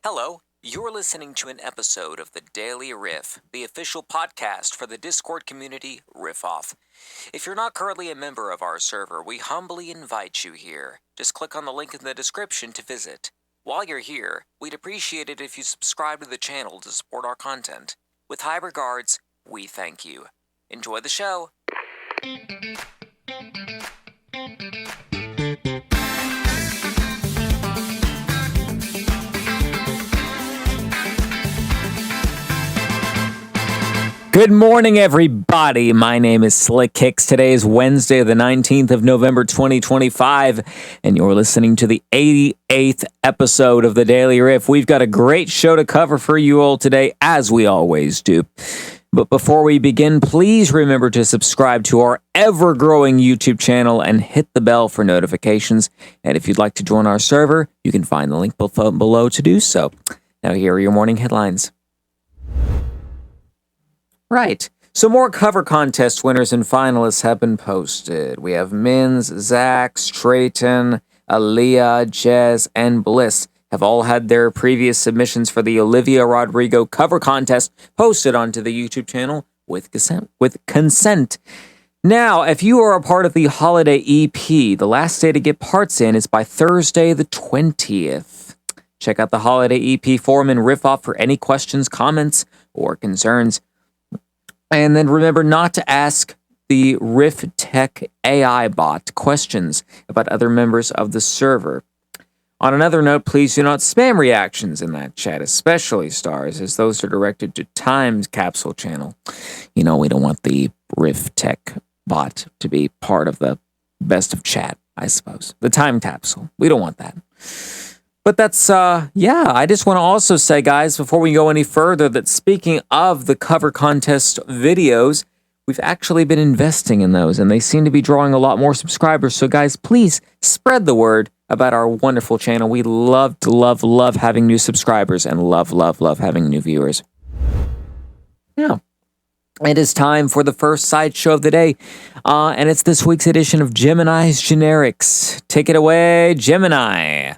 Hello, you're listening to an episode of the Daily Riff, the official podcast for the Discord community Riff-Off. If you're not currently a member of our server, we humbly invite you here. Just click on the link in the description to visit. While you're here, we'd appreciate it if you subscribe to the channel to support our content. With high regards, we thank you. Enjoy the show. Good morning, everybody. My name is Slick Hicks. Today is Wednesday, the 19th of November, 2025, and you're listening to the 88th episode of the Daily Riff. We've got a great show to cover for you all today, as we always do. But before we begin, please remember to subscribe to our ever-growing YouTube channel and hit the bell for notifications. And if you'd like to join our server, you can find the link below to do so. Now, here are your morning headlines. Right. So more cover contest winners and finalists have been posted. We have Mins, Zax, Trayton, Aaliyah, Jez, and Bliss have all had their previous submissions for the Olivia Rodrigo cover contest posted onto the YouTube channel with consent. Now, if you are a part of the holiday EP, the last day to get parts in is by Thursday the 20th. Check out the holiday EP forum in Riff-Off for any questions, comments, or concerns. And then remember not to ask the Riff Tech AI bot questions about other members of the server. On another note, please do not spam reactions in that chat, especially stars, as those are directed to Time's capsule channel. You know, we don't want the Riff Tech bot to be part of the best of chat, I suppose. The time capsule. We don't want that. But that's, I just want to also say, guys, before we go any further, that speaking of the cover contest videos, we've actually been investing in those, and they seem to be drawing a lot more subscribers. So, guys, please spread the word about our wonderful channel. We love having new subscribers and love having new viewers. Now, it is time for the first sideshow of the day, and it's this week's edition of Gemini's Generics. Take it away, Gemini.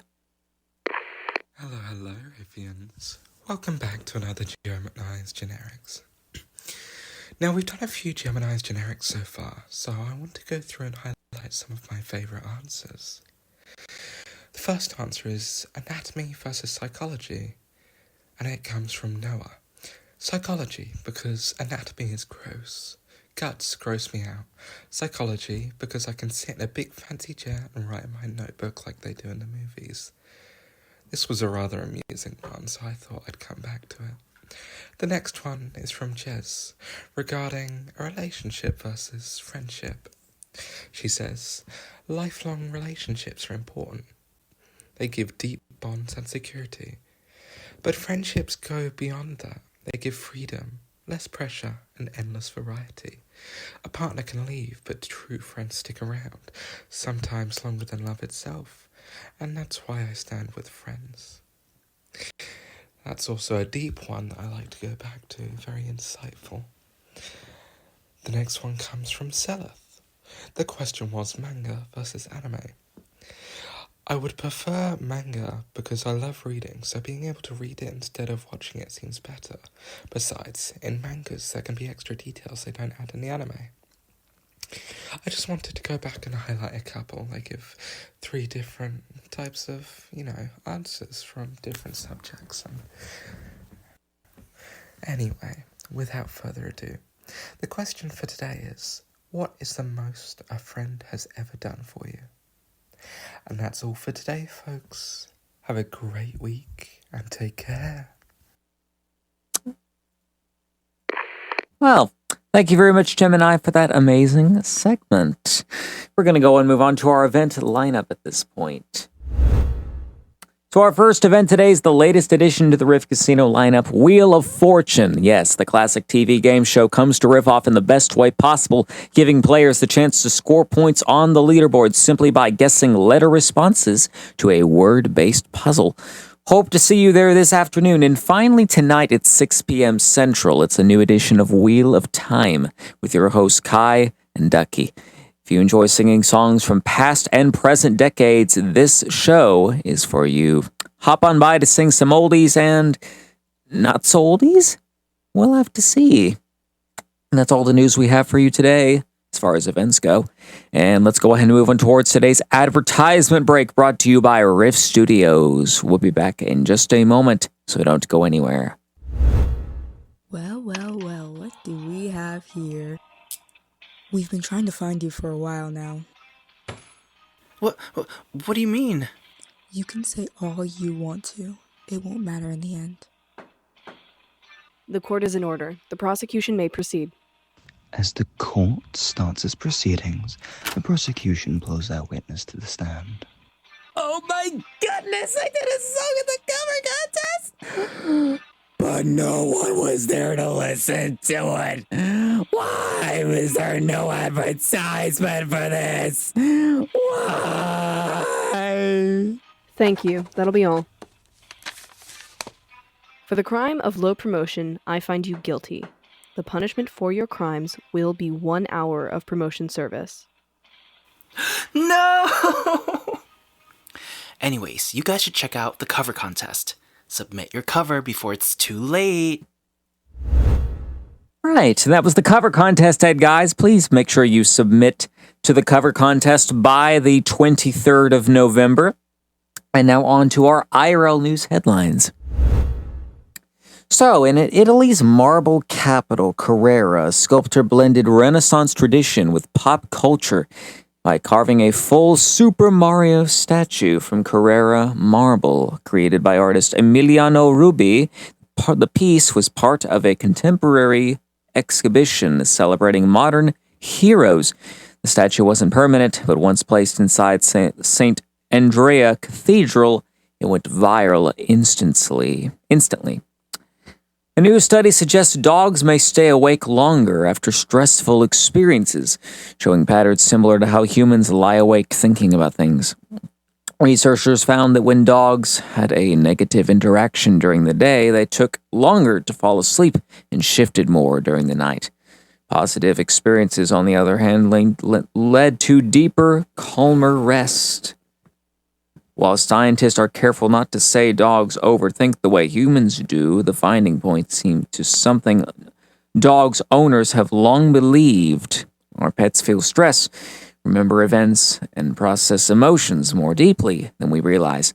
Hello, Riffians. Welcome back to another Gemini's Generics. Now, we've done a few Gemini's Generics so far, so I want to go through and highlight some of my favourite answers. The first answer is anatomy versus psychology, and it comes from Noah. Psychology, because anatomy is gross. Guts gross me out. Psychology, because I can sit in a big fancy chair and write in my notebook like they do in the movies. This was a rather amusing one, so I thought I'd come back to it. The next one is from Jez, regarding a relationship versus friendship. She says, lifelong relationships are important. They give deep bonds and security. But friendships go beyond that. They give freedom, less pressure, and endless variety. A partner can leave, but true friends stick around, sometimes longer than love itself. And that's why I stand with friends. That's also a deep one that I like to go back to, very insightful. The next one comes from Seleth. The question was manga versus anime. I would prefer manga because I love reading, so being able to read it instead of watching it seems better. Besides, in mangas there can be extra details they don't add in the anime. I just wanted to go back and highlight a couple. They give 3 different types of, answers from different subjects. And anyway, without further ado, the question for today is, what is the most a friend has ever done for you? And that's all for today, folks. Have a great week and take care. Well, thank you very much, Gemini, for that amazing segment. We're going to go and move on to our event lineup at this point. So our first event today is the latest addition to the Riff Casino lineup, Wheel of Fortune. Yes, the classic TV game show comes to Riff-Off in the best way possible, giving players the chance to score points on the leaderboard simply by guessing letter responses to a word-based puzzle. Hope to see you there this afternoon. And finally tonight at 6 p.m. Central, it's a new edition of Wheel of Time with your hosts Kai and Ducky. If you enjoy singing songs from past and present decades, this show is for you. hop on by to sing some oldies and not so oldies? We'll have to see. And that's all the news we have for you today, as far as events go. And let's go ahead and move on towards today's advertisement break, brought to you by Riff Studios. We'll be back in just a moment, so don't go anywhere. Well, what do we have here? We've been trying to find you for a while now. What do you mean? You can say all you want to. It won't matter in the end. The court is in order. The prosecution may proceed. As the court starts its proceedings, the prosecution blows their witness to the stand. Oh my goodness, I did a song at the cover contest! But no one was there to listen to it. Why was there no advertisement for this? Why? Thank you. That'll be all. For the crime of low promotion, I find you guilty. The punishment for your crimes will be 1 hour of promotion service. No! Anyways, you guys should check out the cover contest. Submit your cover before it's too late. Right, that was the cover contest, guys. Please make sure you submit to the cover contest by the 23rd of November. And now on to our IRL news headlines. So, in Italy's marble capital, Carrara, a sculptor blended Renaissance tradition with pop culture by carving a full Super Mario statue from Carrara marble, created by artist Emiliano Rubi. The piece was part of a contemporary exhibition celebrating modern heroes. The statue wasn't permanent, but once placed inside St. Andrea Cathedral, it went viral instantly. A new study suggests dogs may stay awake longer after stressful experiences, showing patterns similar to how humans lie awake thinking about things. Researchers found that when dogs had a negative interaction during the day, they took longer to fall asleep and shifted more during the night. Positive experiences, on the other hand, led to deeper, calmer rest. While scientists are careful not to say dogs overthink the way humans do, the finding point seemed to something dogs' owners have long believed. Our pets feel stress, remember events, and process emotions more deeply than we realize.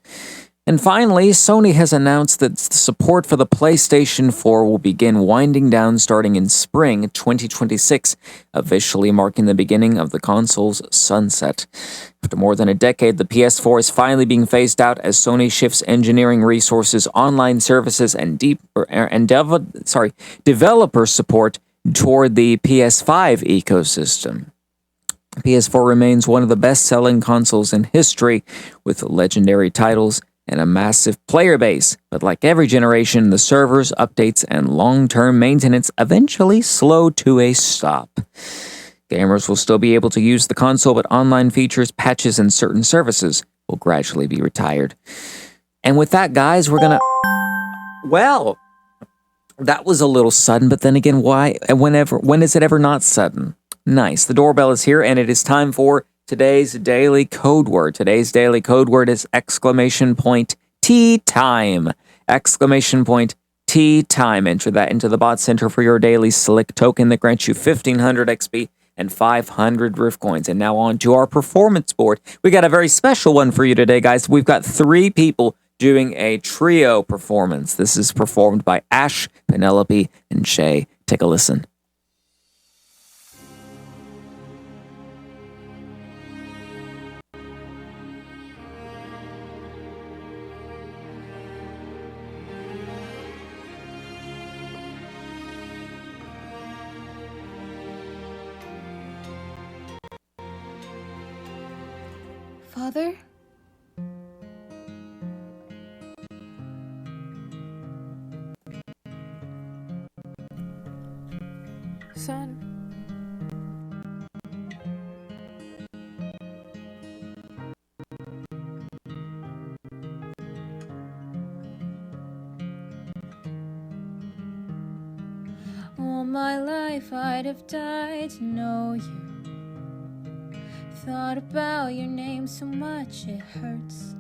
And finally, Sony has announced that the support for the PlayStation 4 will begin winding down starting in spring 2026, officially marking the beginning of the console's sunset. After more than a decade, the PS4 is finally being phased out as Sony shifts engineering resources, online services, and developer support toward the PS5 ecosystem. PS4 remains one of the best-selling consoles in history, with legendary titles and a massive player base. But like every generation, the servers, updates, and long-term maintenance eventually slow to a stop. Gamers will still be able to use the console, but online features, patches, and certain services will gradually be retired. And with that, guys, we're gonna... Well, that was a little sudden, but then again, why? When is it ever not sudden? Nice. The doorbell is here, and it is time for today's daily code word. Today's daily code word is !Tea time. !Tea time. Enter that into the bot center for your daily slick token that grants you 1,500 XP and 500 Riff coins. And now on to our performance board. We got a very special one for you today, guys. We've got 3 people doing a trio performance. This is performed by Ash, Penelope, and Shay. Take a listen. Father? Son. All my life I'd have died to know you. Thought about your name so much it hurts.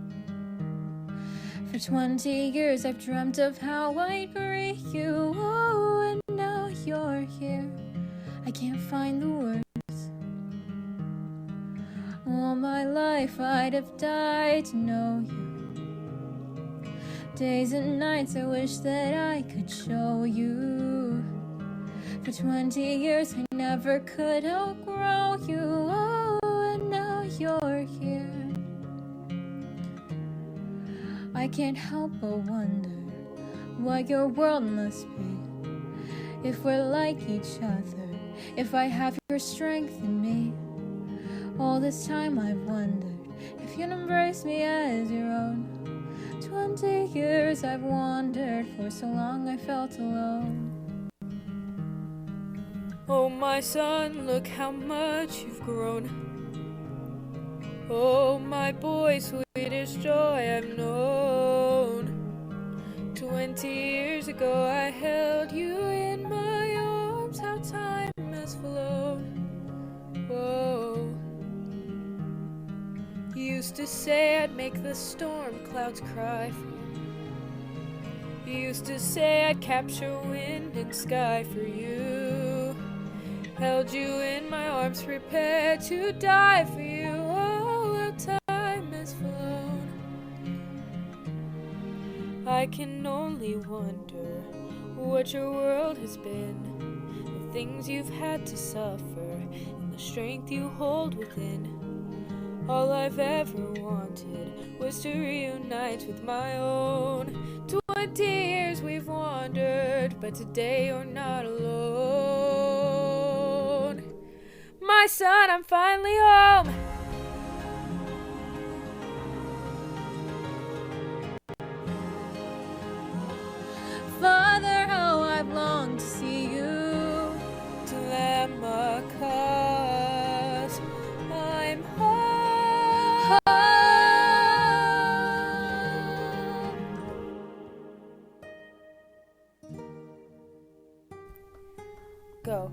For 20 years I've dreamt of how I'd greet you. Oh, and now you're here. I can't find the words. All my life I'd have died to know you. Days and nights I wish that I could show you. For 20 years I never could outgrow you. Oh, and now you're here. I can't help but wonder what your world must be. If we're like each other, if I have your strength in me. All this time I've wondered if you'd embrace me as your own. 20 years I've wandered, for so long I felt alone. Oh my son, look how much you've grown. Oh my boy, sweetest joy I've known. 20 years ago I held you in my arms, how time has flown. Whoa. You used to say I'd make the storm clouds cry for you. You used to say I'd capture wind and sky for you. Held you in my arms, prepared to die for you. Oh, how time has flown. I can only wonder what your world has been, the things you've had to suffer, and the strength you hold within. All I've ever wanted was to reunite with my own. 20 years we've wandered, but today you're not alone. My son, I'm finally home. Father, how I've longed to see you. Telemachus, I'm home. Go,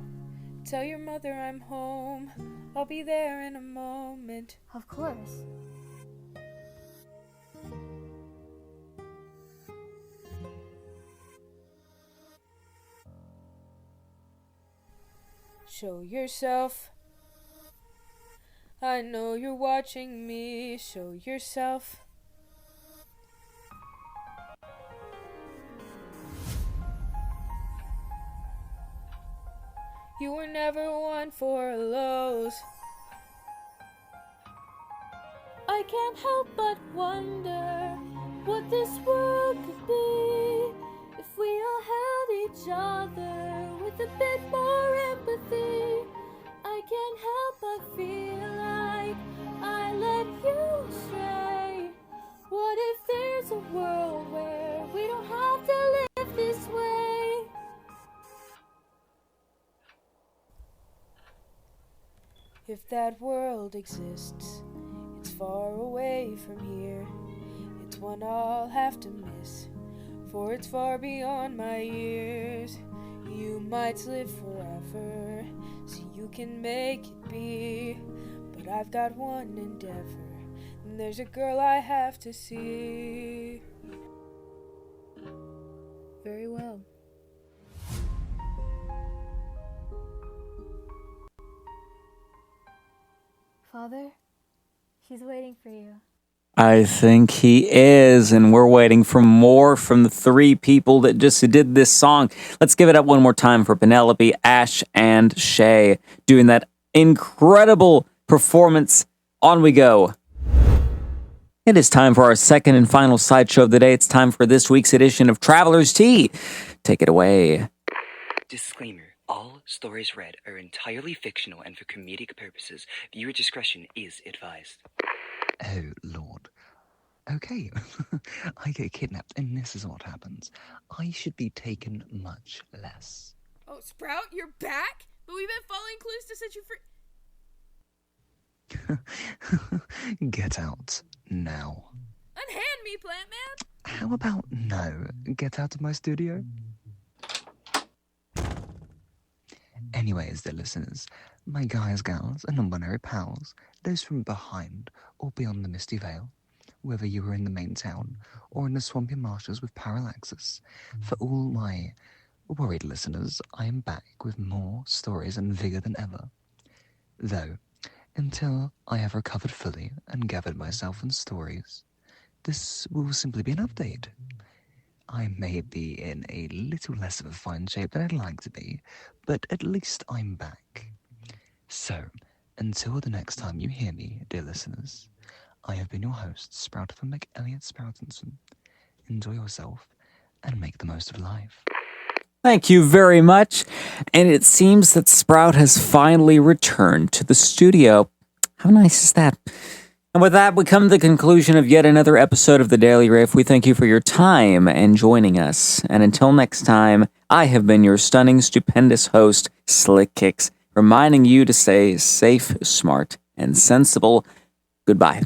tell your mother I'm home. I'll be there in a moment. Of course. Show yourself. I know you're watching me. Show yourself. You were never one for lows. I can't help but wonder what this world could be if we all held each other with a bit more empathy. I can't help but feel like I led you astray. What if there's a world where we don't have to live this way? If that world exists, it's far away from here. It's one I'll have to miss, for it's far beyond my years. You might live forever, so you can make it be. But I've got one endeavor, and there's a girl I have to see. Very well. Father, she's waiting for you. I think he is, and we're waiting for more from the three people that just did this song. Let's give it up one more time for Penelope, Ash, and Shay doing that incredible performance. On we go. It is time for our second and final sideshow of the day. It's time for this week's edition of Traveler's Tea. Take it away. Disclaimer. All stories read are entirely fictional and for comedic purposes. Viewer discretion is advised. Oh, Lord. Okay. I get kidnapped, and this is what happens. I should be taken much less. Oh, Sprout, you're back? But we've been following clues to set you free. Get out now. Unhand me, Plant Man! How about no? Get out of my studio? Anyways, dear listeners, my guys, gals, and non-binary pals, those from behind or beyond the misty veil, whether you are in the main town or in the swampy marshes with parallaxis. For all my worried listeners, I am back with more stories and vigor than ever. Though, until I have recovered fully and gathered myself in stories, this will simply be an update. I may be in a little less of a fine shape than I'd like to be, but at least I'm back. So, until the next time you hear me, dear listeners, I have been your host, Sprout from McElliot Sproutinson. Enjoy yourself and make the most of life. Thank you very much. And it seems that Sprout has finally returned to the studio. How nice is that? And with that, we come to the conclusion of yet another episode of the Daily Riff. We thank you for your time and joining us. And until next time, I have been your stunning, stupendous host, Slick Kicks, reminding you to stay safe, smart, and sensible. Goodbye.